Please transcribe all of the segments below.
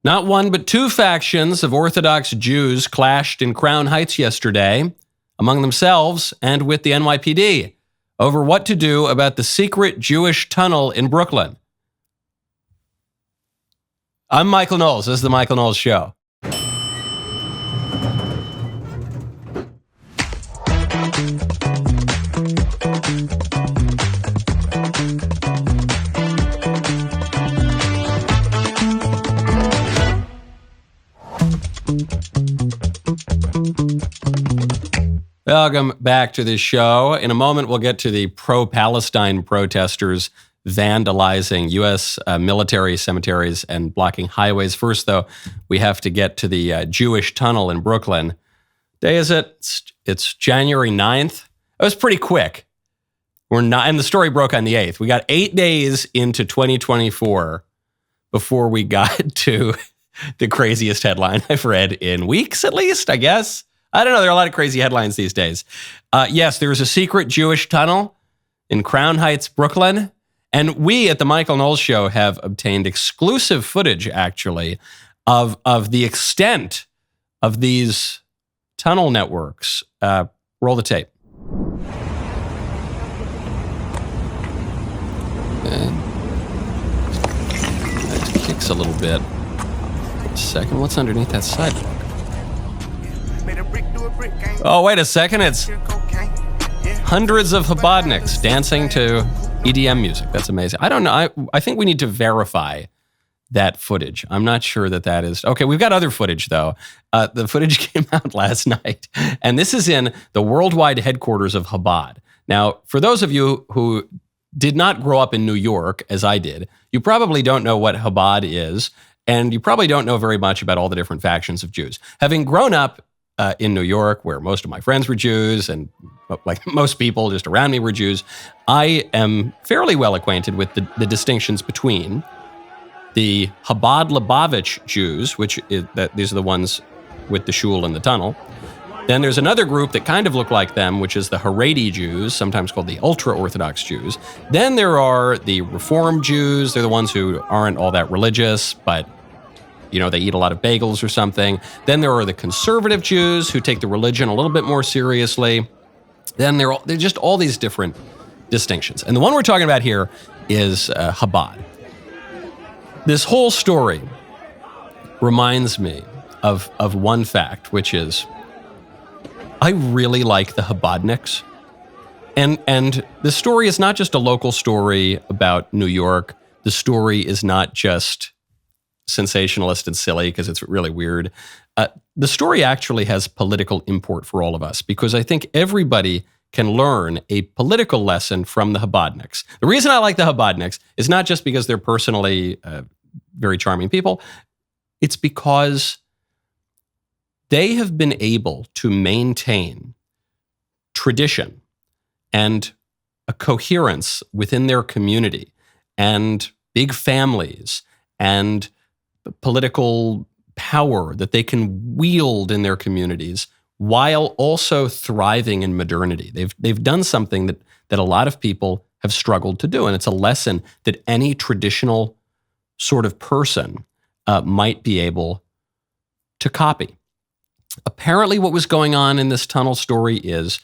Not one, but two factions of Orthodox Jews clashed in Crown Heights yesterday among themselves and with the NYPD over what to do about the secret Jewish tunnel in Brooklyn. I'm Michael Knowles. This is the Michael Knowles Show. Welcome back to the show. In a moment, we'll get to the pro-Palestine protesters vandalizing U.S. military cemeteries and blocking highways. First, though, we have to get to the Jewish tunnel in Brooklyn. Day is it? It's January 9th. It was pretty quick. And the story broke on the 8th. We got 8 days into 2024 before we got to the craziest headline I've read in weeks, at least, I guess. I don't know. There are a lot of crazy headlines these days. Yes, there's a secret Jewish tunnel in Crown Heights, Brooklyn. And we at the Michael Knowles Show have obtained exclusive footage, actually, of the extent of these tunnel networks. Roll the tape. That kicks a little bit. A second. What's underneath that sidewalk? Oh, wait a second. It's hundreds of Chabadniks dancing to EDM music. That's amazing. I don't know. I think we need to verify that footage. I'm not sure that is. Okay, we've got other footage, though. The footage came out last night, and this is in the worldwide headquarters of Chabad. Now, for those of you who did not grow up in New York, as I did, you probably don't know what Chabad is, and you probably don't know very much about all the different factions of Jews. Having grown up in New York, where most of my friends were Jews, and like most people just around me were Jews, I am fairly well acquainted with the distinctions between the Chabad Lubavitch Jews, these are the ones with the shul and the tunnel. Then there's another group that kind of look like them, which is the Haredi Jews, sometimes called the ultra-Orthodox Jews. Then there are the Reform Jews. They're the ones who aren't all that religious, but they eat a lot of bagels or something. Then there are the conservative Jews who take the religion a little bit more seriously. Then they're just all these different distinctions. And the one we're talking about here is Chabad. This whole story reminds me of one fact, which is I really like the Chabadniks. And the story is not just a local story about New York. The story is not just sensationalist and silly because it's really weird. The story actually has political import for all of us because I think everybody can learn a political lesson from the Chabadniks. The reason I like the Chabadniks is not just because they're personally very charming people. It's because they have been able to maintain tradition and a coherence within their community and big families and political power that they can wield in their communities while also thriving in modernity. They've done something that a lot of people have struggled to do, and it's a lesson that any traditional sort of person might be able to copy. Apparently what was going on in this tunnel story is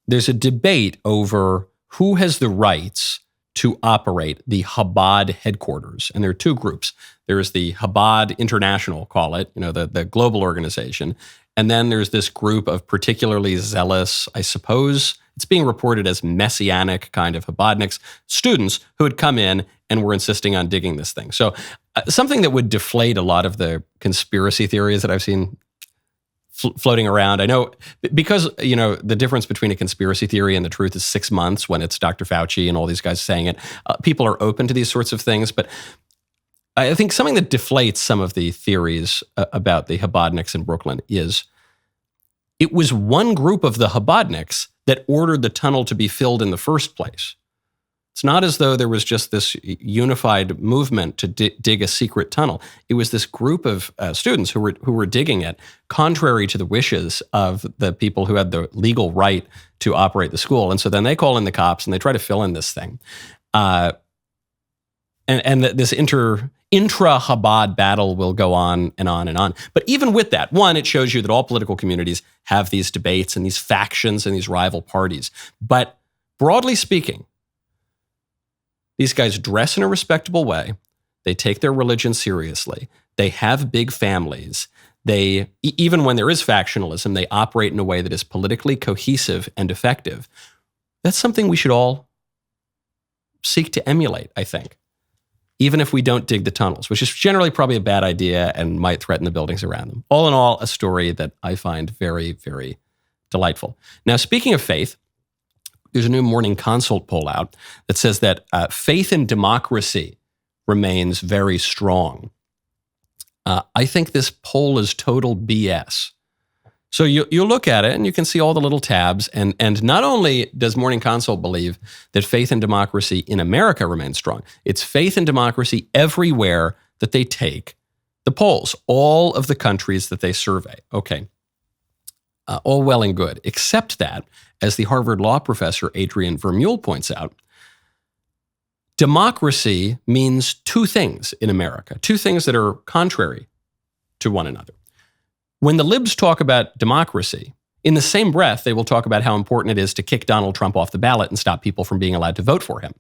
there's a debate over who has the rights to operate the Chabad headquarters. And there are two groups. There's the Chabad International, call it, the global organization. And then there's this group of particularly zealous, I suppose it's being reported as messianic kind of Chabadniks, students who had come in and were insisting on digging this thing. So something that would deflate a lot of the conspiracy theories that I've seen floating around. I know because, the difference between a conspiracy theory and the truth is 6 months when it's Dr. Fauci and all these guys saying it. People are open to these sorts of things, but I think something that deflates some of the theories about the Chabadniks in Brooklyn is it was one group of the Chabadniks that ordered the tunnel to be filled in the first place. It's not as though there was just this unified movement to dig a secret tunnel. It was this group of students who were digging it, contrary to the wishes of the people who had the legal right to operate the school. And so then they call in the cops and they try to fill in this thing. And this intra-Chabad battle will go on and on and on. But even with that, one, it shows you that all political communities have these debates and these factions and these rival parties. But broadly speaking, these guys dress in a respectable way. They take their religion seriously. They have big families. They, even when there is factionalism, they operate in a way that is politically cohesive and effective. That's something we should all seek to emulate, I think, even if we don't dig the tunnels, which is generally probably a bad idea and might threaten the buildings around them. All in all, a story that I find very, very delightful. Now, speaking of faith, there's a new Morning Consult poll out that says that faith in democracy remains very strong. I think this poll is total BS. So you look at it and you can see all the little tabs. And not only does Morning Consult believe that faith in democracy in America remains strong, it's faith in democracy everywhere that they take the polls, all of the countries that they survey. Okay, all well and good, except that, as the Harvard law professor Adrian Vermeule points out, democracy means two things in America, two things that are contrary to one another. When the libs talk about democracy, in the same breath, they will talk about how important it is to kick Donald Trump off the ballot and stop people from being allowed to vote for him.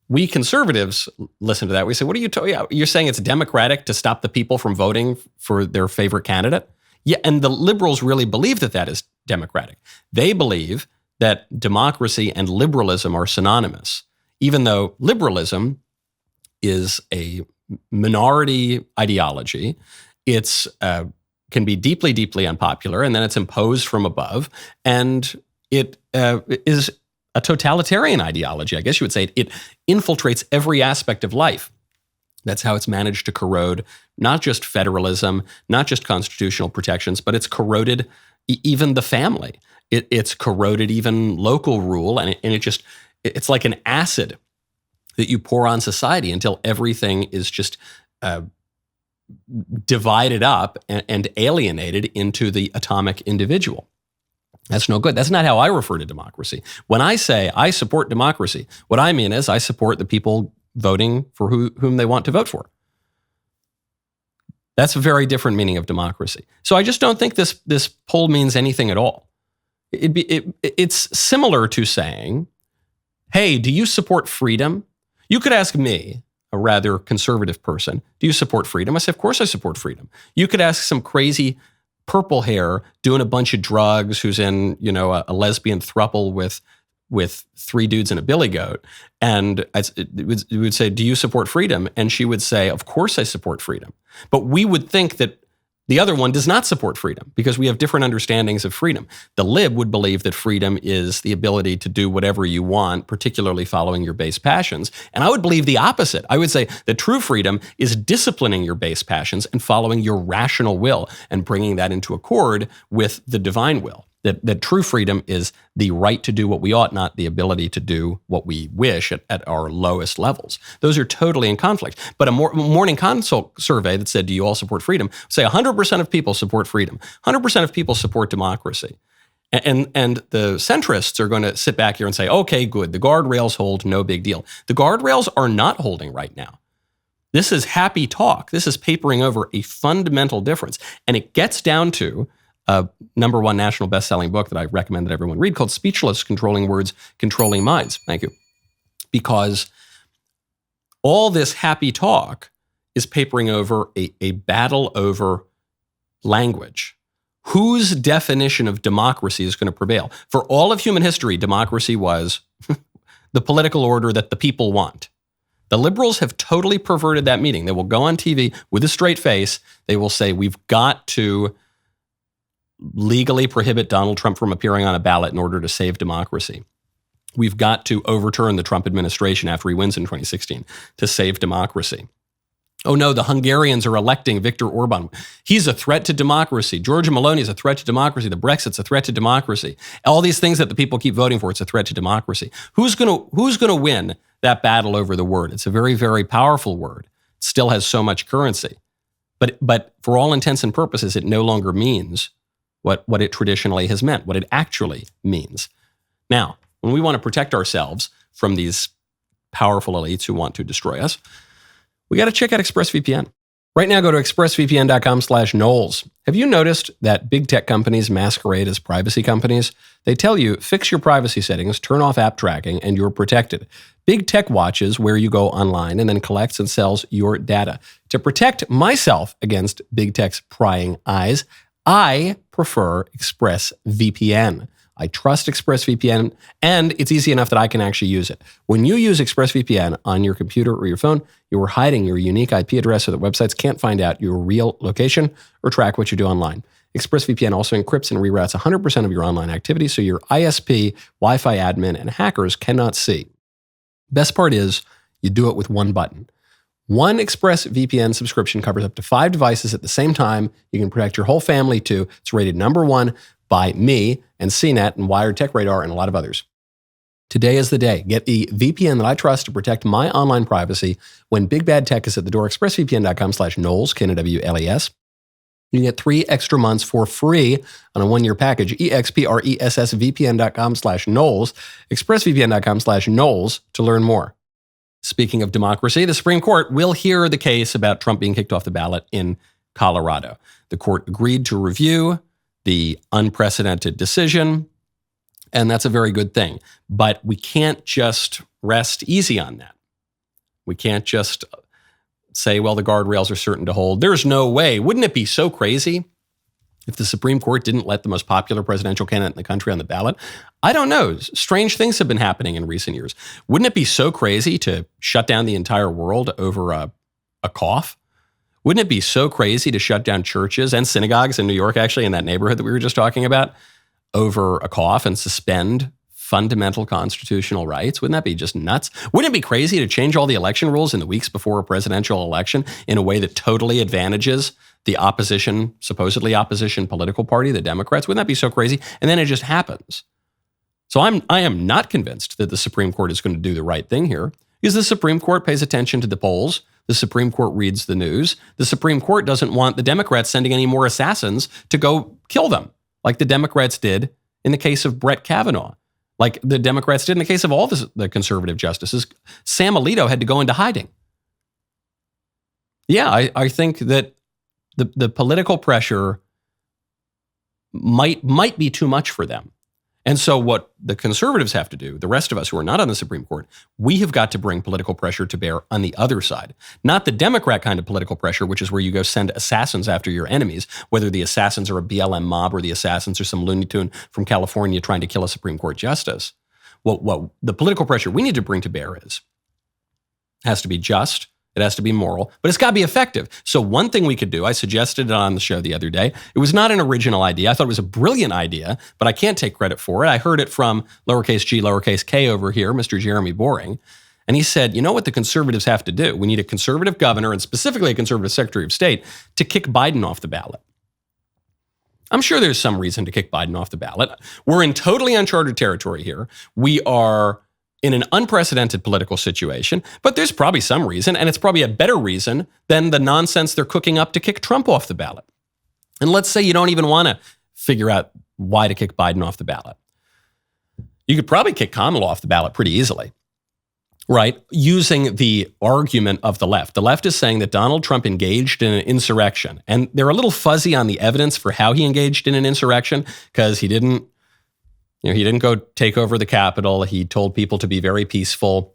We conservatives listen to that. We say, what are you talking about? You're saying it's democratic to stop the people from voting for their favorite candidate? Yeah, and the liberals really believe that that is democratic. They believe that democracy and liberalism are synonymous, even though liberalism is a minority ideology. It's can be deeply, deeply unpopular, and then it's imposed from above, and it is a totalitarian ideology. I guess you would say it infiltrates every aspect of life. That's how it's managed to corrode not just federalism, not just constitutional protections, but it's corroded even the family. It's corroded even local rule, and it's like an acid that you pour on society until everything is just divided up and alienated into the atomic individual. That's no good. That's not how I refer to democracy. When I say I support democracy, what I mean is I support the people voting for whom they want to vote for. That's a very different meaning of democracy. So I just don't think this poll means anything at all. It's similar to saying, hey, do you support freedom? You could ask me, a rather conservative person, do you support freedom? I say, of course I support freedom. You could ask some crazy purple hair doing a bunch of drugs who's in, a lesbian throuple with three dudes and a billy goat. And it would say, do you support freedom? And she would say, of course I support freedom. But we would think that the other one does not support freedom because we have different understandings of freedom. The lib would believe that freedom is the ability to do whatever you want, particularly following your base passions. And I would believe the opposite. I would say that true freedom is disciplining your base passions and following your rational will and bringing that into accord with the divine will. That true freedom is the right to do what we ought, not the ability to do what we wish at our lowest levels. Those are totally in conflict. But a Morning Consult survey that said, do you all support freedom? Say 100% of people support freedom. 100% of people support democracy. And the centrists are going to sit back here and say, okay, good, the guardrails hold, no big deal. The guardrails are not holding right now. This is happy talk. This is papering over a fundamental difference. And it gets down to a #1 national best-selling book that I recommend that everyone read called Speechless: Controlling Words, Controlling Minds. Thank you. Because all this happy talk is papering over a battle over language. Whose definition of democracy is going to prevail? For all of human history, democracy was the political order that the people want. The liberals have totally perverted that meaning. They will go on TV with a straight face. They will say, we've got to legally prohibit Donald Trump from appearing on a ballot in order to save democracy. We've got to overturn the Trump administration after he wins in 2016 to save democracy. Oh no, the Hungarians are electing Viktor Orban. He's a threat to democracy. Giorgia Meloni is a threat to democracy. The Brexit's a threat to democracy. All these things that the people keep voting for, it's a threat to democracy. Who's going to win that battle over the word? It's a very, very powerful word. It still has so much currency. But for all intents and purposes, it no longer means what it traditionally has meant, what it actually means. Now, when we want to protect ourselves from these powerful elites who want to destroy us, we got to check out ExpressVPN. Right now, go to expressvpn.com/Knowles. Have you noticed that big tech companies masquerade as privacy companies? They tell you, fix your privacy settings, turn off app tracking, and you're protected. Big tech watches where you go online and then collects and sells your data. To protect myself against big tech's prying eyes, I prefer ExpressVPN. I trust ExpressVPN, and it's easy enough that I can actually use it. When you use ExpressVPN on your computer or your phone, you are hiding your unique IP address so that websites can't find out your real location or track what you do online. ExpressVPN also encrypts and reroutes 100% of your online activity so your ISP, Wi-Fi admin, and hackers cannot see. Best part is you do it with one button. One ExpressVPN subscription covers up to 5 devices at the same time. You can protect your whole family too. It's rated #1 by me and CNET and Wired Tech Radar and a lot of others. Today is the day. Get the VPN that I trust to protect my online privacy when big bad tech is at the door. ExpressVPN.com/Knowles, Knowles. You can get 3 extra months for free on a 1-year package. ExpressVPN.com/Knowles, ExpressVPN.com/Knowles to learn more. Speaking of democracy, the Supreme Court will hear the case about Trump being kicked off the ballot in Colorado. The court agreed to review the unprecedented decision, and that's a very good thing. But we can't just rest easy on that. We can't just say, well, the guardrails are certain to hold. There's no way. Wouldn't it be so crazy if the Supreme Court didn't let the most popular presidential candidate in the country on the ballot? I don't know. Strange things have been happening in recent years. Wouldn't it be so crazy to shut down the entire world over a cough? Wouldn't it be so crazy to shut down churches and synagogues in New York, actually, in that neighborhood that we were just talking about, over a cough and suspend fundamental constitutional rights? Wouldn't that be just nuts? Wouldn't it be crazy to change all the election rules in the weeks before a presidential election in a way that totally advantages the opposition, supposedly opposition political party, the Democrats? Wouldn't that be so crazy? And then it just happens. So I am not convinced that the Supreme Court is going to do the right thing here, because the Supreme Court pays attention to the polls. The Supreme Court reads the news. The Supreme Court doesn't want the Democrats sending any more assassins to go kill them, like the Democrats did in the case of Brett Kavanaugh, like the Democrats did in the case of all the conservative justices. Sam Alito had to go into hiding. Yeah, I think that the political pressure might be too much for them. And so what the conservatives have to do, the rest of us who are not on the Supreme Court, we have got to bring political pressure to bear on the other side. Not the Democrat kind of political pressure, which is where you go send assassins after your enemies, whether the assassins are a BLM mob or the assassins are some Looney Tune from California trying to kill a Supreme Court justice. What the political pressure we need to bring to bear has to be just. It has to be moral, but it's got to be effective. So one thing we could do, I suggested it on the show the other day. It was not an original idea. I thought it was a brilliant idea, but I can't take credit for it. I heard it from lowercase g, lowercase k over here, Mr. Jeremy Boring. And he said, you know what the conservatives have to do? We need a conservative governor and specifically a conservative secretary of state to kick Biden off the ballot. I'm sure there's some reason to kick Biden off the ballot. We're in totally uncharted territory here. We are in an unprecedented political situation, but there's probably some reason, and it's probably a better reason than the nonsense they're cooking up to kick Trump off the ballot. And let's say you don't even want to figure out why to kick Biden off the ballot. You could probably kick Kamala off the ballot pretty easily, right? Using the argument of the left. The left is saying that Donald Trump engaged in an insurrection, and they're a little fuzzy on the evidence for how he engaged in an insurrection, because he didn't go take over the Capitol. He told people to be very peaceful.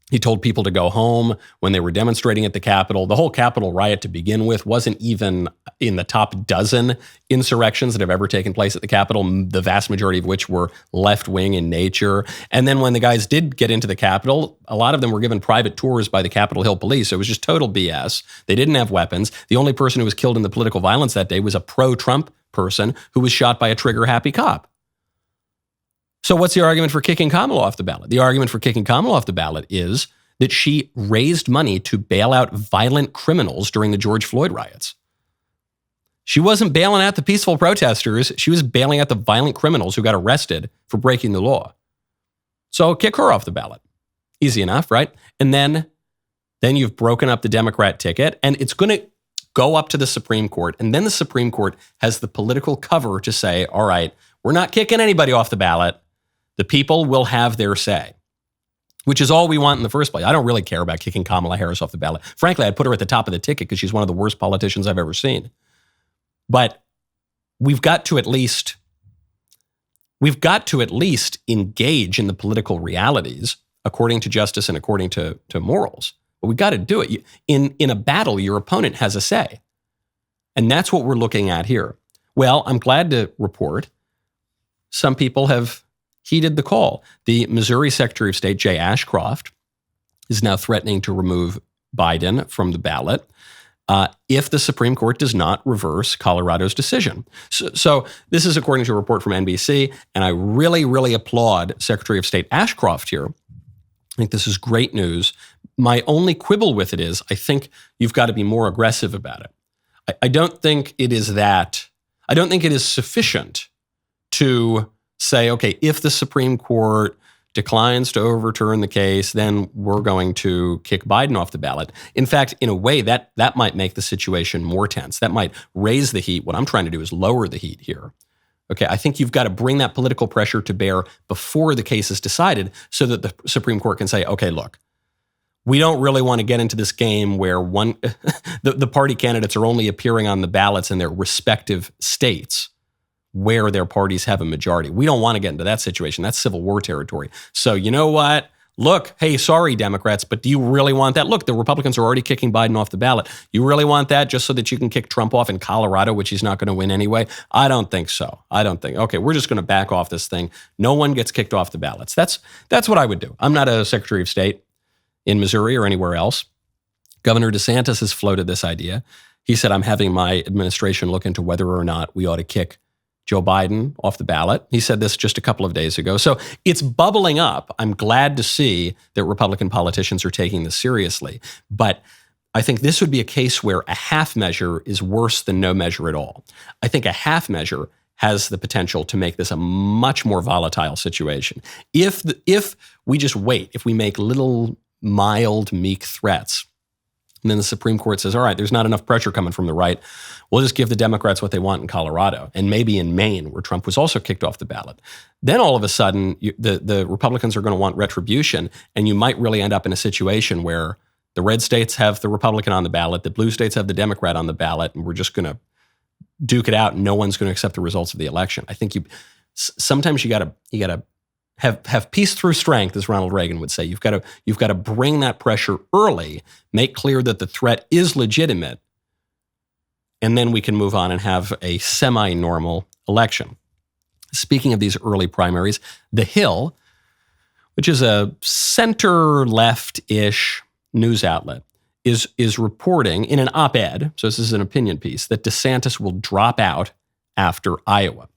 He told people to go home when they were demonstrating at the Capitol. The whole Capitol riot to begin with wasn't even in the top dozen insurrections that have ever taken place at the Capitol, the vast majority of which were left-wing in nature. And then when the guys did get into the Capitol, a lot of them were given private tours by the Capitol Hill police. So it was just total BS. They didn't have weapons. The only person who was killed in the political violence that day was a pro-Trump person who was shot by a trigger-happy cop. So what's the argument for kicking Kamala off the ballot? The argument for kicking Kamala off the ballot is that she raised money to bail out violent criminals during the George Floyd riots. She wasn't bailing out the peaceful protesters. She was bailing out the violent criminals who got arrested for breaking the law. So kick her off the ballot. Easy enough, right? And then you've broken up the Democrat ticket, and it's going to go up to the Supreme Court. And then the Supreme Court has the political cover to say, all right, we're not kicking anybody off the ballot. The people will have their say. which is all we want in the first place. I don't really care about kicking Kamala Harris off the ballot. Frankly, I'd put her at the top of the ticket because she's one of the worst politicians I've ever seen. But we've got to at least engage in the political realities according to justice and according to morals. But we've got to do it. In a battle, your opponent has a say. And that's what we're looking at here. Well, I'm glad to report some people have heeded the call. The Missouri Secretary of State, Jay Ashcroft, is now threatening to remove Biden from the ballot if the Supreme Court does not reverse Colorado's decision. So this is according to a report from NBC, and I really, really applaud Secretary of State Ashcroft here. I think this is great news. My only quibble with it is I think you've got to be more aggressive about it. I don't think it is sufficient to say, okay, if the Supreme Court declines to overturn the case, then we're going to kick Biden off the ballot. In fact, in a way, that might make the situation more tense. That might raise the heat. What I'm trying to do is lower the heat here. Okay, I think you've got to bring that political pressure to bear before the case is decided so that the Supreme Court can say, okay, look, we don't really want to get into this game where the party candidates are only appearing on the ballots in their respective states where their parties have a majority. We don't want to get into that situation. That's Civil War territory. So you know what? Look, hey, sorry, Democrats, but do you really want that? Look, the Republicans are already kicking Biden off the ballot. You really want that just so that you can kick Trump off in Colorado, which he's not going to win anyway? I don't think so. Okay, we're just going to back off this thing. No one gets kicked off the ballots. That's what I would do. I'm not a Secretary of State in Missouri or anywhere else. Governor DeSantis has floated this idea. He said, I'm having my administration look into whether or not we ought to kick Joe Biden off the ballot. He said this just a couple of days ago. So it's bubbling up. I'm glad to see that Republican politicians are taking this seriously. But I think this would be a case where a half measure is worse than no measure at all. I think a half measure has the potential to make this a much more volatile situation. If we just wait, if we make little mild, meek threats, and then the Supreme Court says, all right, there's not enough pressure coming from the right. We'll just give the Democrats what they want in Colorado and maybe in Maine, where Trump was also kicked off the ballot. Then all of a sudden, the Republicans are going to want retribution, and you might really end up in a situation where the red states have the Republican on the ballot, the blue states have the Democrat on the ballot, and we're just going to duke it out, and no one's going to accept the results of the election. I think sometimes you got to have peace through strength, as Ronald Reagan would say. You've got to bring that pressure early, make clear that the threat is legitimate, and then we can move on and have a semi-normal election. Speaking of these early primaries, The Hill, which is a center-left-ish news outlet, is reporting in an op-ed, so this is an opinion piece, that DeSantis will drop out after Iowa.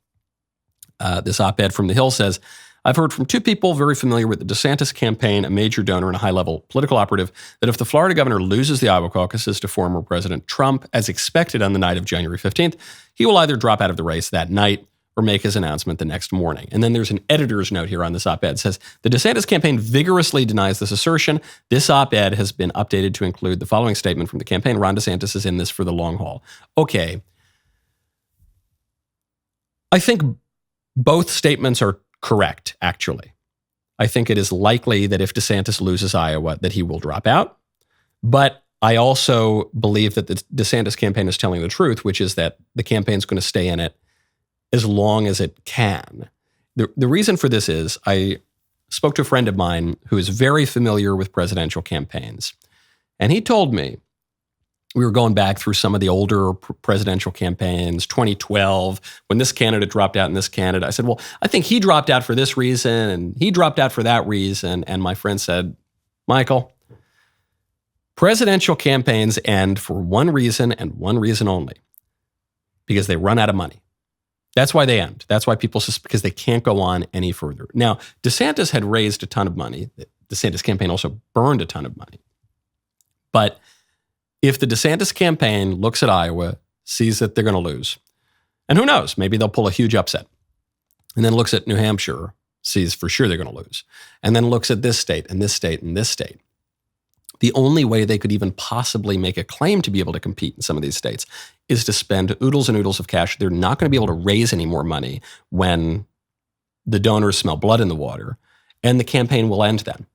This op-ed from The Hill says, I've heard from two people very familiar with the DeSantis campaign, a major donor and a high-level political operative, that if the Florida governor loses the Iowa caucuses to former President Trump, as expected on the night of January 15th, he will either drop out of the race that night or make his announcement the next morning. And then there's an editor's note here on this op-ed. It says, the DeSantis campaign vigorously denies this assertion. This op-ed has been updated to include the following statement from the campaign. Ron DeSantis is in this for the long haul. Okay. I think both statements are correct, actually. I think it is likely that if DeSantis loses Iowa, that he will drop out. But I also believe that the DeSantis campaign is telling the truth, which is that the campaign is going to stay in it as long as it can. The reason for this is I spoke to a friend of mine who is very familiar with presidential campaigns. And he told me, we were going back through some of the older presidential campaigns, 2012, when this candidate dropped out and this candidate. I said, well, I think he dropped out for this reason and he dropped out for that reason. And my friend said, Michael, presidential campaigns end for one reason and one reason only, because they run out of money. That's why they end. That's why people, because they can't go on any further. Now, DeSantis had raised a ton of money. The DeSantis campaign also burned a ton of money. But if the DeSantis campaign looks at Iowa, sees that they're going to lose, and who knows, maybe they'll pull a huge upset, and then looks at New Hampshire, sees for sure they're going to lose, and then looks at this state and this state and this state, the only way they could even possibly make a claim to be able to compete in some of these states is to spend oodles and oodles of cash. They're not going to be able to raise any more money when the donors smell blood in the water, and the campaign will end then.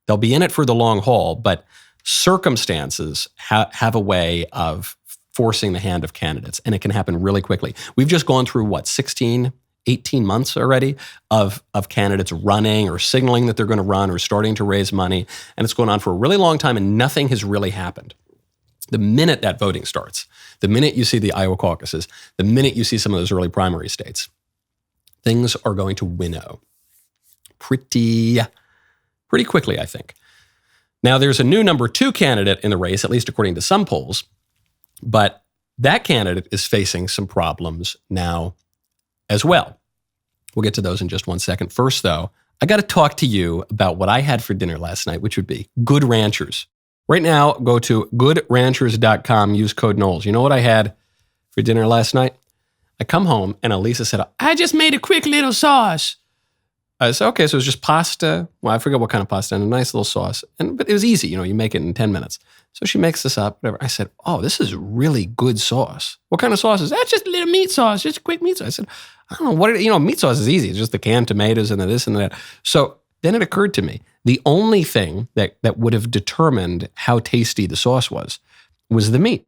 They'll be in it for the long haul, but circumstances have a way of forcing the hand of candidates, and it can happen really quickly. We've just gone through, 16, 18 months already of candidates running or signaling that they're going to run or starting to raise money, and it's going on for a really long time, and nothing has really happened. The minute that voting starts, the minute you see the Iowa caucuses, the minute you see some of those early primary states, things are going to winnow pretty quickly, I think. Now, there's a new number 2 candidate in the race, at least according to some polls, but that candidate is facing some problems now as well. We'll get to those in just one second. First, though, I got to talk to you about what I had for dinner last night, which would be Good Ranchers. Right now, go to goodranchers.com, use code Knowles. You know what I had for dinner last night? I come home and Elisa said, I just made a quick little sauce. I said, okay, so it was just pasta. Well, I forget what kind of pasta and a nice little sauce. But it was easy, you make it in 10 minutes. So she makes this up, whatever. I said, oh, this is really good sauce. What kind of sauce is that? That's just a little meat sauce, just a quick meat sauce. I said, I don't know, meat sauce is easy. It's just the canned tomatoes and the this and that. So then it occurred to me, the only thing that would have determined how tasty the sauce was the meat.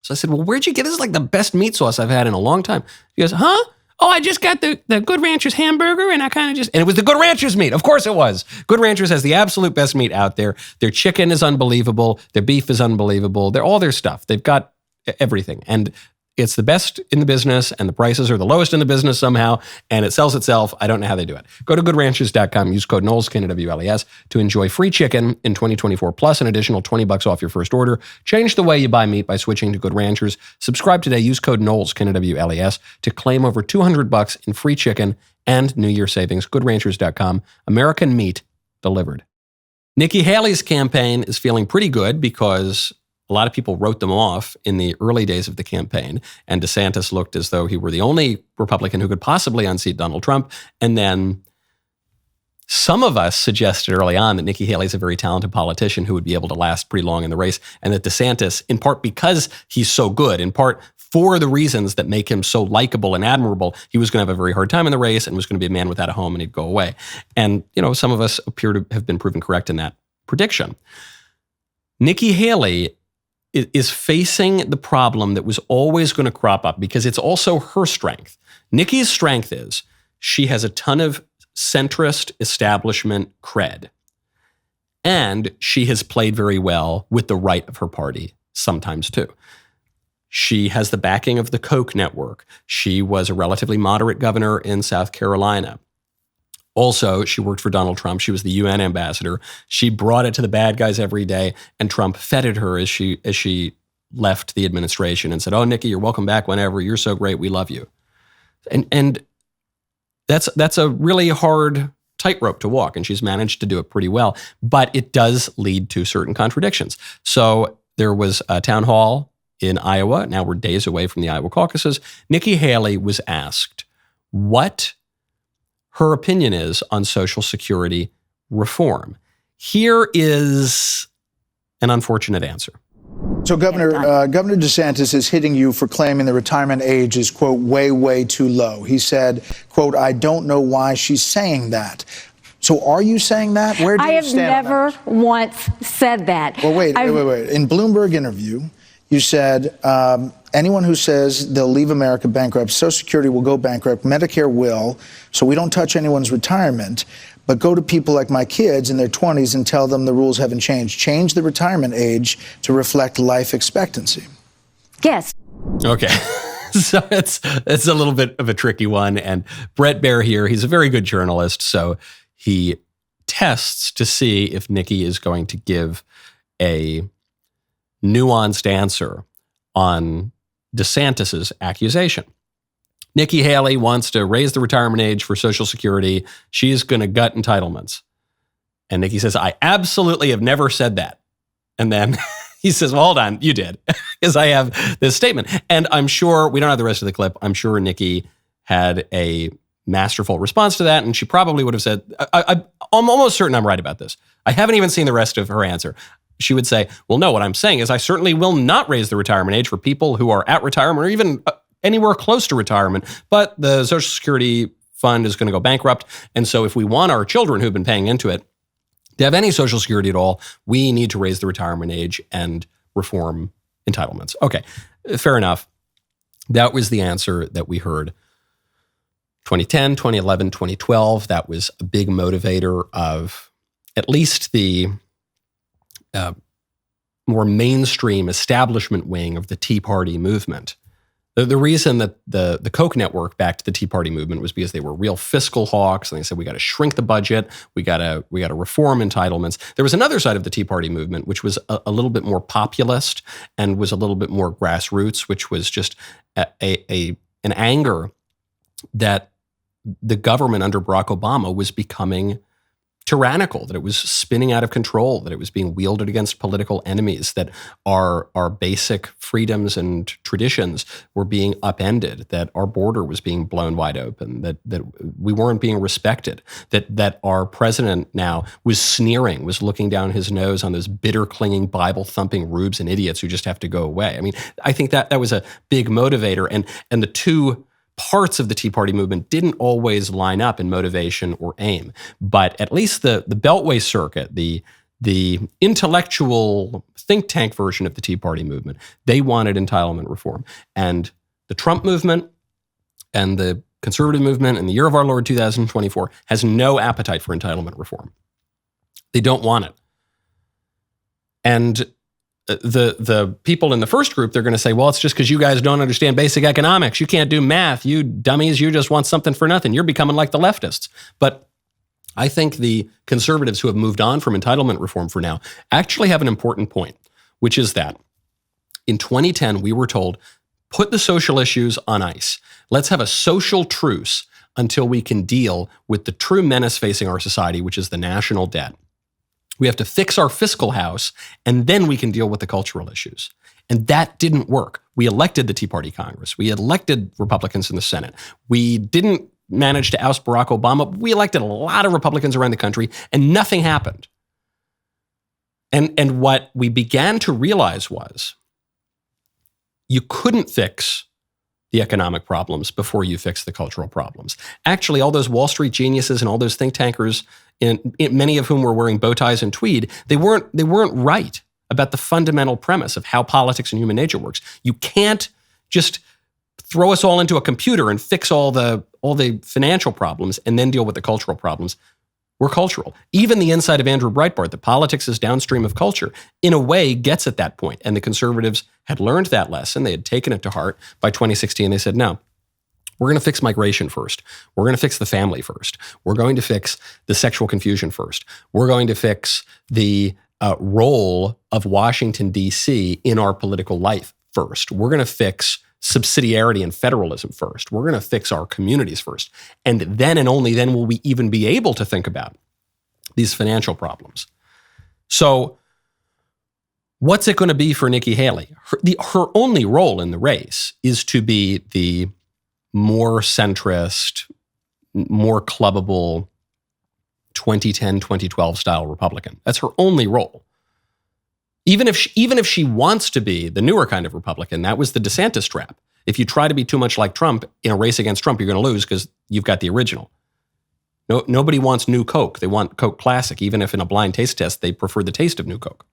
So I said, well, where'd you get this? Is like the best meat sauce I've had in a long time. She goes, huh? Oh, I just got the Good Ranchers hamburger and and it was the Good Ranchers meat. Of course it was. Good Ranchers has the absolute best meat out there. Their chicken is unbelievable. Their beef is unbelievable. They're all their stuff. They've got everything. And it's the best in the business, and the prices are the lowest in the business somehow, and it sells itself. I don't know how they do it. Go to goodranchers.com, use code Knowles, KNWLES, to enjoy free chicken in 2024, plus an additional $20 off your first order. Change the way you buy meat by switching to Good Ranchers. Subscribe today, use code Knowles, KNWLES, to claim over $200 in free chicken and New Year savings. Goodranchers.com, American meat delivered. Nikki Haley's campaign is feeling pretty good because a lot of people wrote them off in the early days of the campaign, and DeSantis looked as though he were the only Republican who could possibly unseat Donald Trump. And then some of us suggested early on that Nikki Haley's a very talented politician who would be able to last pretty long in the race, and that DeSantis, in part because he's so good, in part for the reasons that make him so likable and admirable, he was going to have a very hard time in the race and was going to be a man without a home and he'd go away. And, some of us appear to have been proven correct in that prediction. Nikki Haley is facing the problem that was always going to crop up because it's also her strength. Nikki's strength is she has a ton of centrist establishment cred, and she has played very well with the right of her party sometimes too. She has the backing of the Koch network. She was a relatively moderate governor in South Carolina. Also, she worked for Donald Trump. She was the UN ambassador. She brought it to the bad guys every day, and Trump feted her as she left the administration and said, "Oh, Nikki, you're welcome back whenever. You're so great. We love you." And that's a really hard tightrope to walk, and she's managed to do it pretty well. But it does lead to certain contradictions. So there was a town hall in Iowa. Now we're days away from the Iowa caucuses. Nikki Haley was asked what her opinion is on Social Security reform. Here is an unfortunate answer. So Governor DeSantis is hitting you for claiming the retirement age is, quote, way, way too low. He said, quote, I don't know why she's saying that. So are you saying that? Where do you stand? I have never once said that. Well, wait. In Bloomberg interview, you said anyone who says they'll leave America bankrupt, Social Security will go bankrupt, Medicare will, so we don't touch anyone's retirement, but go to people like my kids in their 20s and tell them the rules haven't changed. Change the retirement age to reflect life expectancy. Yes. Okay. So it's a little bit of a tricky one. And Brett Baer here, he's a very good journalist, so he tests to see if Nikki is going to give a nuanced answer on DeSantis's accusation. Nikki Haley wants to raise the retirement age for Social Security. She's going to gut entitlements. And Nikki says, I absolutely have never said that. And then he says, well, hold on, you did, because I have this statement. And I'm sure, we don't have the rest of the clip, I'm sure Nikki had a masterful response to that, and she probably would have said, I'm almost certain I'm right about this. I haven't even seen the rest of her answer. She would say, well, no, what I'm saying is I certainly will not raise the retirement age for people who are at retirement or even anywhere close to retirement, but the Social Security fund is going to go bankrupt. And so if we want our children who've been paying into it to have any Social Security at all, we need to raise the retirement age and reform entitlements. Okay, fair enough. That was the answer that we heard 2010, 2011, 2012. That was a big motivator of at least the more mainstream establishment wing of the Tea Party movement. The reason that the Koch network backed the Tea Party movement was because they were real fiscal hawks, and they said, we got to shrink the budget, we got to reform entitlements. There was another side of the Tea Party movement, which was a little bit more populist and was a little bit more grassroots, which was just an anger that the government under Barack Obama was becoming tyrannical, that it was spinning out of control, that it was being wielded against political enemies, that our basic freedoms and traditions were being upended, that our border was being blown wide open, that we weren't being respected, that our president now was sneering, was looking down his nose on those bitter, clinging, Bible-thumping rubes and idiots who just have to go away. I mean, I think that was a big motivator, and the two parts of the Tea Party movement didn't always line up in motivation or aim, but at least the Beltway circuit, the intellectual think tank version of the Tea Party movement, they wanted entitlement reform. And the Trump movement and the conservative movement in the year of our Lord 2024 has no appetite for entitlement reform. They don't want it. And the people in the first group, they're going to say, well, it's just because you guys don't understand basic economics. You can't do math. You dummies, you just want something for nothing. You're becoming like the leftists. But I think the conservatives who have moved on from entitlement reform for now actually have an important point, which is that in 2010, we were told, put the social issues on ice. Let's have a social truce until we can deal with the true menace facing our society, which is the national debt. We have to fix our fiscal house, and then we can deal with the cultural issues. And that didn't work. We elected the Tea Party Congress. We elected Republicans in the Senate. We didn't manage to oust Barack Obama. We elected a lot of Republicans around the country, and nothing happened. And what we began to realize was you couldn't fix the economic problems before you fix the cultural problems. Actually, all those Wall Street geniuses and all those think tankers, many of whom were wearing bow ties and tweed, they weren't right about the fundamental premise of how politics and human nature works. You can't just throw us all into a computer and fix all the financial problems and then deal with the cultural problems. We're cultural. Even the insight of Andrew Breitbart, that politics is downstream of culture, in a way gets at that point. And the conservatives had learned that lesson. They had taken it to heart. By 2016, they said, no, we're going to fix migration first. We're going to fix the family first. We're going to fix the sexual confusion first. We're going to fix the role of Washington, D.C. in our political life first. We're going to fix subsidiarity and federalism first. We're going to fix our communities first. And then and only then will we even be able to think about these financial problems. So what's it going to be for Nikki Haley? Her only role in the race is to be the more centrist, more clubbable 2010, 2012 style Republican. That's her only role. Even if she wants to be the newer kind of Republican, that was the DeSantis trap. If you try to be too much like Trump in a race against Trump, you're going to lose because you've got the original. Nobody wants new Coke. They want Coke Classic, even if in a blind taste test, they prefer the taste of new Coke.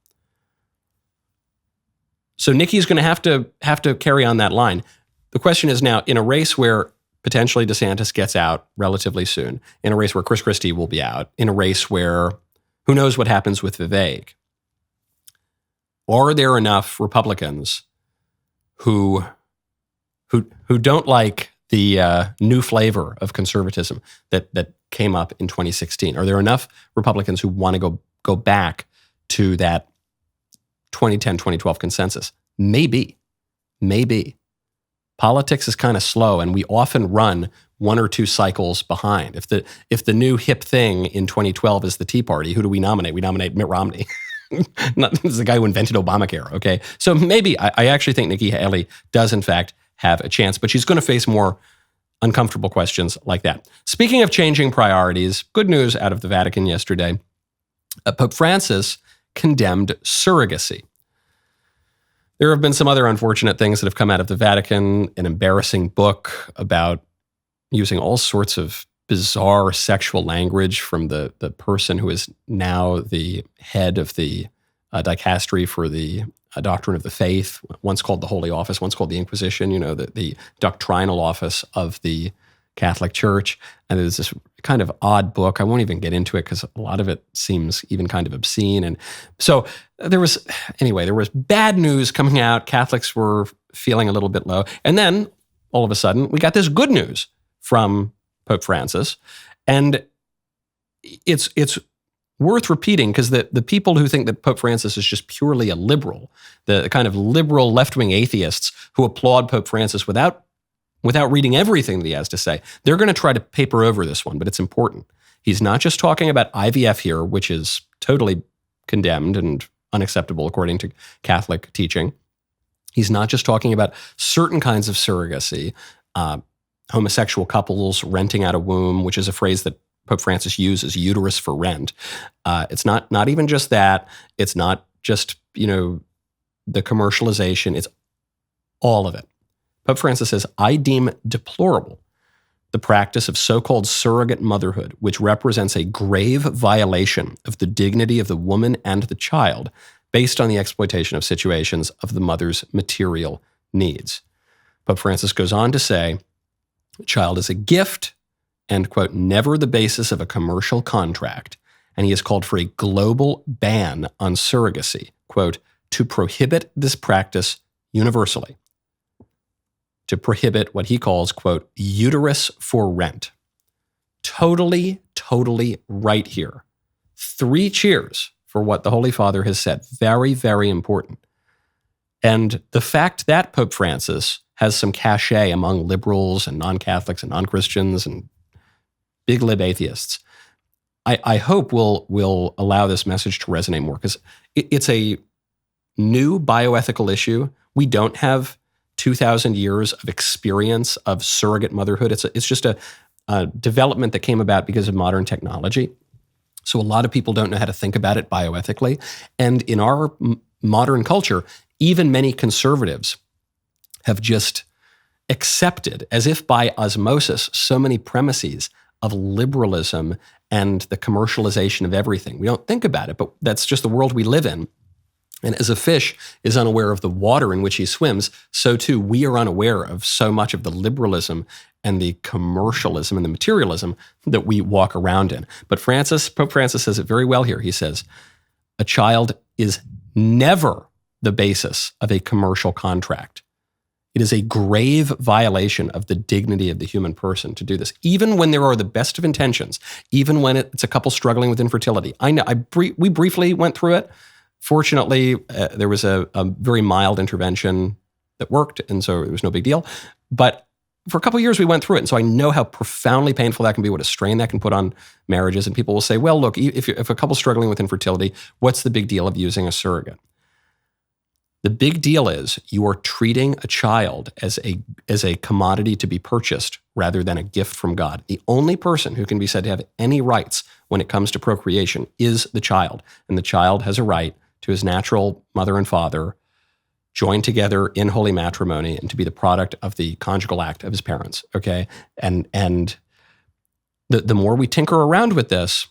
So Nikki's going to have to carry on that line. The question is now, in a race where potentially DeSantis gets out relatively soon, in a race where Chris Christie will be out, in a race where who knows what happens with Vivek, are there enough Republicans who don't like the new flavor of conservatism that came up in 2016? Are there enough Republicans who want to go back to that 2010, 2012 consensus? Maybe. Politics is kind of slow, and we often run one or two cycles behind. If the new hip thing in 2012 is the Tea Party, who do we nominate? We nominate Mitt Romney. This is the guy who invented Obamacare, okay? So maybe, I actually think Nikki Haley does in fact have a chance, but she's going to face more uncomfortable questions like that. Speaking of changing priorities, good news out of the Vatican yesterday. Pope Francis condemned surrogacy. There have been some other unfortunate things that have come out of the Vatican, an embarrassing book about using all sorts of bizarre sexual language from the person who is now the head of the dicastery for the doctrine of the faith, once called the Holy Office, once called the Inquisition, the doctrinal office of the Catholic Church. And there's this kind of odd book. I won't even get into it because a lot of it seems even kind of obscene. And so there was bad news coming out. Catholics were feeling a little bit low. And then all of a sudden, we got this good news from Pope Francis. And it's worth repeating because the people who think that Pope Francis is just purely a liberal, the kind of liberal left-wing atheists who applaud Pope Francis without reading everything that he has to say, they're going to try to paper over this one, but it's important. He's not just talking about IVF here, which is totally condemned and unacceptable according to Catholic teaching. He's not just talking about certain kinds of surrogacy, homosexual couples renting out a womb, which is a phrase that Pope Francis uses, uterus for rent. It's not even just that. It's not just, the commercialization. It's all of it. Pope Francis says, I deem deplorable the practice of so-called surrogate motherhood, which represents a grave violation of the dignity of the woman and the child based on the exploitation of situations of the mother's material needs. Pope Francis goes on to say, a child is a gift and, quote, never the basis of a commercial contract. And he has called for a global ban on surrogacy, quote, to prohibit this practice universally. To prohibit what he calls, quote, uterus for rent. Totally, totally right here. 3 cheers for what the Holy Father has said. Very, very important. And the fact that Pope Francis has some cachet among liberals and non-Catholics and non-Christians and big lib atheists, I hope will allow this message to resonate more because it's a new bioethical issue. We don't have 2,000 years of experience of surrogate motherhood. It's just a development that came about because of modern technology. So a lot of people don't know how to think about it bioethically. And in our modern culture, even many conservatives have just accepted, as if by osmosis, so many premises of liberalism and the commercialization of everything. We don't think about it, but that's just the world we live in. And as a fish is unaware of the water in which he swims, so too we are unaware of so much of the liberalism and the commercialism and the materialism that we walk around in. But Pope Francis says it very well here. He says, a child is never the basis of a commercial contract. It is a grave violation of the dignity of the human person to do this, even when there are the best of intentions, even when it's a couple struggling with infertility. I know we briefly went through it. Fortunately, there was a very mild intervention that worked, and so it was no big deal. But for a couple of years, we went through it, and so I know how profoundly painful that can be, what a strain that can put on marriages. And people will say, well, look, if a couple's struggling with infertility, what's the big deal of using a surrogate? The big deal is you are treating a child as a commodity to be purchased rather than a gift from God. The only person who can be said to have any rights when it comes to procreation is the child. And the child has a right to his natural mother and father joined together in holy matrimony and to be the product of the conjugal act of his parents, okay? And the more we tinker around with this,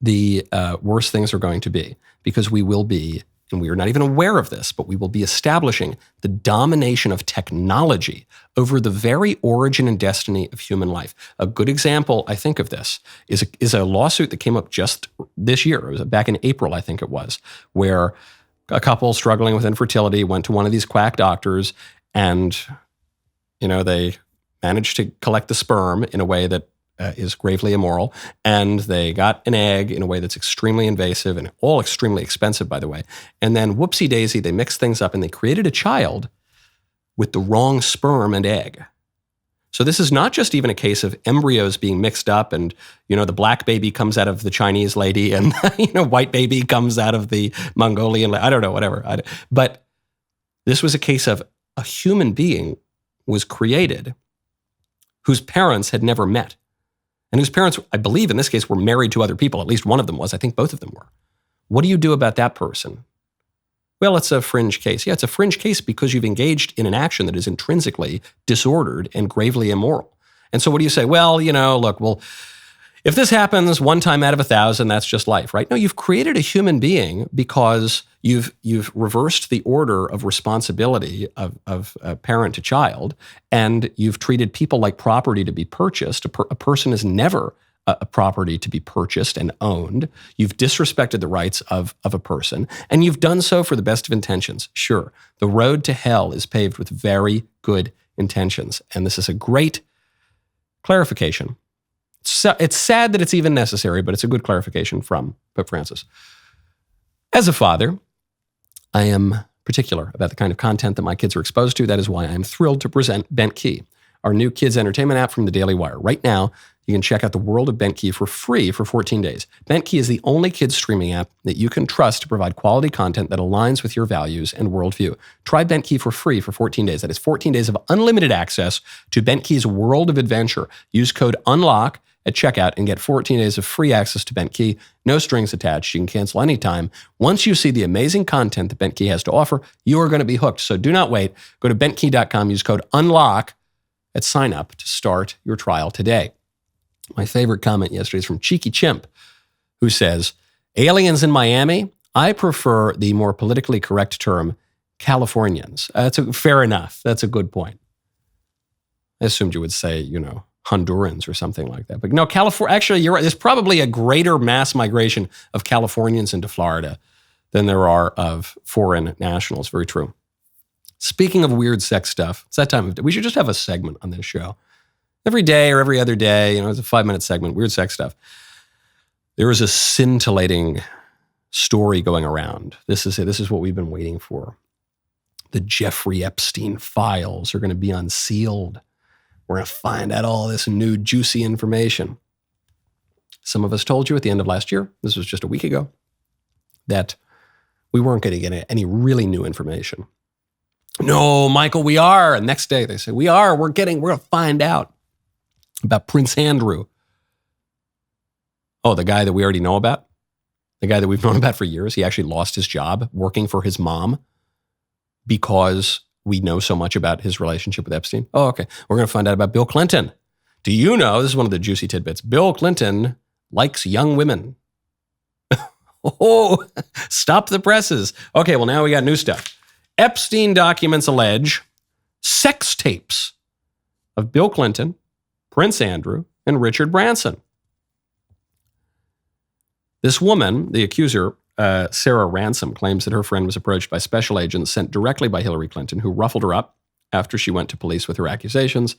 the worse things are going to be, because we will be, and we are not even aware of this, but we will be establishing the domination of technology over the very origin and destiny of human life. A good example, I think, of this is a lawsuit that came up just this year. It was back in April, I think it was, where a couple struggling with infertility went to one of these quack doctors, and they managed to collect the sperm in a way that is gravely immoral, and they got an egg in a way that's extremely invasive and all extremely expensive, by the way. And then whoopsie daisy, they mixed things up and they created a child with the wrong sperm and egg. So this is not just even a case of embryos being mixed up and, the black baby comes out of the Chinese lady and, white baby comes out of the Mongolian lady. I don't know, whatever. But this was a case of a human being was created whose parents had never met. And whose parents, I believe in this case, were married to other people. At least one of them was. I think both of them were. What do you do about that person? Well, it's a fringe case. Yeah, it's a fringe case because you've engaged in an action that is intrinsically disordered and gravely immoral. And so what do you say? Well, look, if this happens one time out of 1,000, that's just life, right? No, you've created a human being because you've reversed the order of responsibility of parent to child, and you've treated people like property to be purchased. A person is never a property to be purchased and owned. You've disrespected the rights of a person, and you've done so for the best of intentions. Sure, the road to hell is paved with very good intentions, and this is a great clarification. So it's sad that it's even necessary, but it's a good clarification from Pope Francis. As a father, I am particular about the kind of content that my kids are exposed to. That is why I am thrilled to present Bentkey, our new kids entertainment app from the DailyWire. Right now, you can check out the world of Bentkey for free for 14 days. Bentkey is the only kids streaming app that you can trust to provide quality content that aligns with your values and worldview. Try Bentkey for free for 14 days. That is 14 days of unlimited access to Bentkey's world of adventure. Use code UNLOCK at checkout and get 14 days of free access to Bentkey. No strings attached. You can cancel anytime. Once you see the amazing content that Bentkey has to offer, you are going to be hooked. So do not wait. Go to bentkey.com. Use code UNLOCK at sign up to start your trial today. My favorite comment yesterday is from Cheeky Chimp, who says, aliens in Miami? I prefer the more politically correct term, Californians. Fair enough. That's a good point. I assumed you would say, Hondurans or something like that. But no, California, actually, you're right. There's probably a greater mass migration of Californians into Florida than there are of foreign nationals. Very true. Speaking of weird sex stuff, it's that time of day. We should just have a segment on this show. Every day or every other day, it's a 5-minute segment, weird sex stuff. There is a scintillating story going around. This is what we've been waiting for. The Jeffrey Epstein files are going to be unsealed. We're going to find out all this new juicy information. Some of us told you at the end of last year, this was just a week ago, that we weren't going to get any really new information. No, Michael, we are. And next day they say, we're going to find out about Prince Andrew. Oh, the guy that we already know about? The guy that we've known about for years. He actually lost his job working for his mom because we know so much about his relationship with Epstein. Oh, okay. We're going to find out about Bill Clinton. Do you know, this is one of the juicy tidbits, Bill Clinton likes young women. Oh, stop the presses. Okay, well, now we got new stuff. Epstein documents allege sex tapes of Bill Clinton, Prince Andrew, and Richard Branson. This woman, the accuser, Sarah Ransom, claims that her friend was approached by special agents sent directly by Hillary Clinton, who ruffled her up after she went to police with her accusations.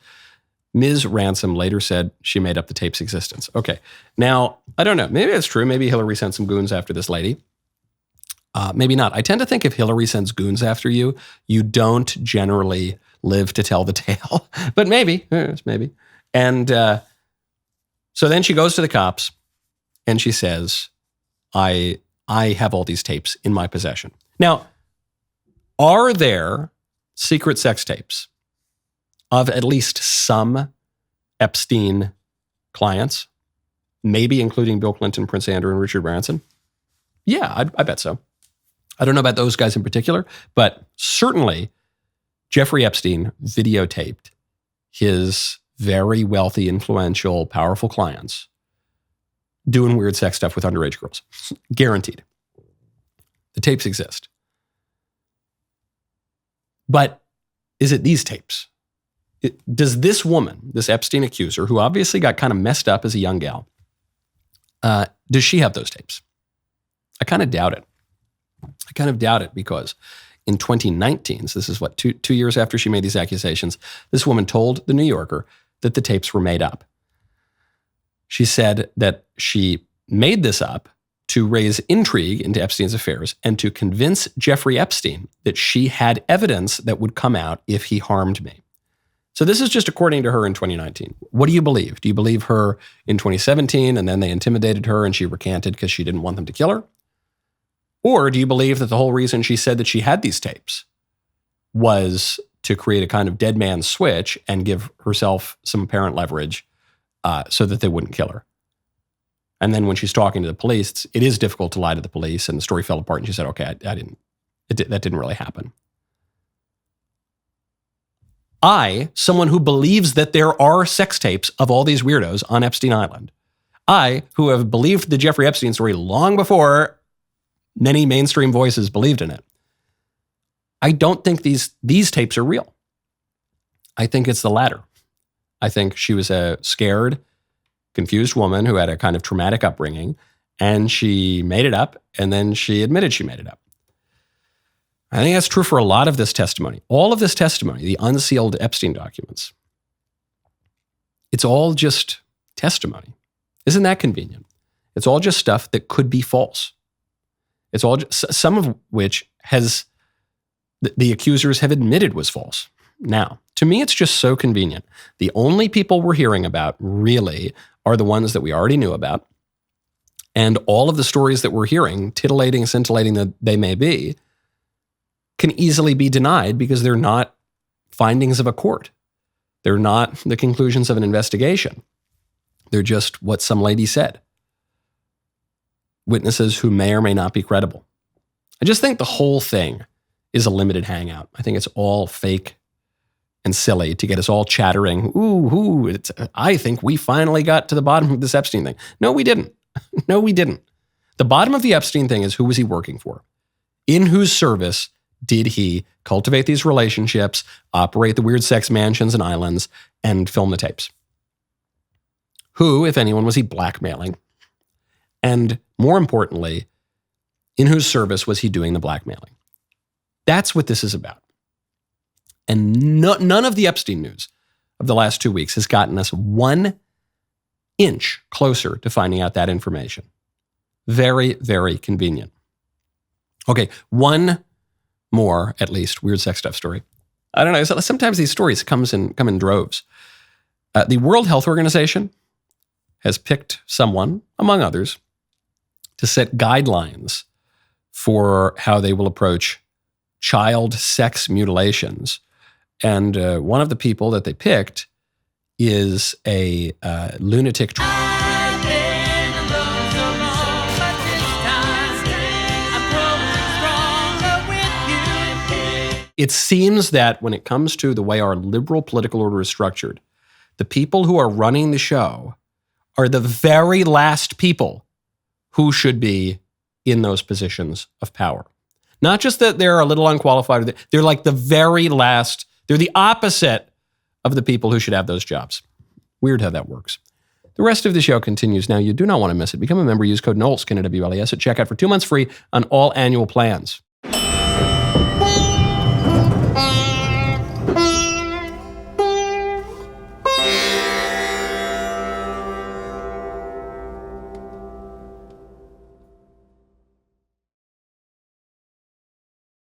Ms. Ransom later said she made up the tape's existence. Okay, now, I don't know. Maybe that's true. Maybe Hillary sent some goons after this lady. Maybe not. I tend to think if Hillary sends goons after you, you don't generally live to tell the tale. But maybe, maybe. And so then she goes to the cops and she says, I have all these tapes in my possession. Now, are there secret sex tapes of at least some Epstein clients, maybe including Bill Clinton, Prince Andrew, and Richard Branson? Yeah, I bet so. I don't know about those guys in particular, but certainly Jeffrey Epstein videotaped his very wealthy, influential, powerful clients doing weird sex stuff with underage girls. Guaranteed. The tapes exist. But is it these tapes? Does this woman, this Epstein accuser, who obviously got kind of messed up as a young gal, does she have those tapes? I kind of doubt it. Because in 2019, so this is what, two years after she made these accusations, this woman told The New Yorker that the tapes were made up. She said that she made this up to raise intrigue into Epstein's affairs and to convince Jeffrey Epstein that she had evidence that would come out if he harmed me. So this is just according to her in 2019. What do you believe? Do you believe her in 2017 and then they intimidated her and she recanted because she didn't want them to kill her? Or do you believe that the whole reason she said that she had these tapes was to create a kind of dead man switch and give herself some apparent leverage so that they wouldn't kill her? And then when she's talking to the police, it is difficult to lie to the police, and the story fell apart and she said, okay, that didn't really happen. I, someone who believes that there are sex tapes of all these weirdos on Epstein Island, I, who have believed the Jeffrey Epstein story long before many mainstream voices believed in it, I don't think these tapes are real. I think it's the latter. I think she was a scared, confused woman who had a kind of traumatic upbringing, and she made it up, and then she admitted she made it up. I think that's true for a lot of this testimony. All of this testimony, the unsealed Epstein documents, it's all just testimony. Isn't that convenient? It's all just stuff that could be false. It's all some of which the accusers have admitted was false. Now, to me, it's just so convenient. The only people we're hearing about really are the ones that we already knew about. And all of the stories that we're hearing, titillating, scintillating that they may be, can easily be denied because they're not findings of a court. They're not the conclusions of an investigation. They're just what some lady said. Witnesses who may or may not be credible. I just think the whole thing is a limited hangout. I think it's all fake and silly to get us all chattering. I think we finally got to the bottom of this Epstein thing. No, we didn't. No, we didn't. The bottom of the Epstein thing is, who was he working for? In whose service did he cultivate these relationships, operate the weird sex mansions and islands, and film the tapes? Who, if anyone, was he blackmailing? And more importantly, in whose service was he doing the blackmailing? That's what this is about. And none of the Epstein news of the last 2 weeks has gotten us 1 inch closer to finding out that information. Very, very convenient. Okay, one more, at least, weird sex stuff story. I don't know, sometimes these stories come in droves. The World Health Organization has picked someone, among others, to set guidelines for how they will approach child sex mutilations. And one of the people that they picked is a lunatic. It seems that when it comes to the way our liberal political order is structured, the people who are running the show are the very last people who should be in those positions of power. Not just that they're a little unqualified, they're like the very last, they're the opposite of the people who should have those jobs. Weird how that works. The rest of the show continues now. You do not want to miss it. Become a member. Use code Knowles, Knowles at checkout for 2 months free on all annual plans.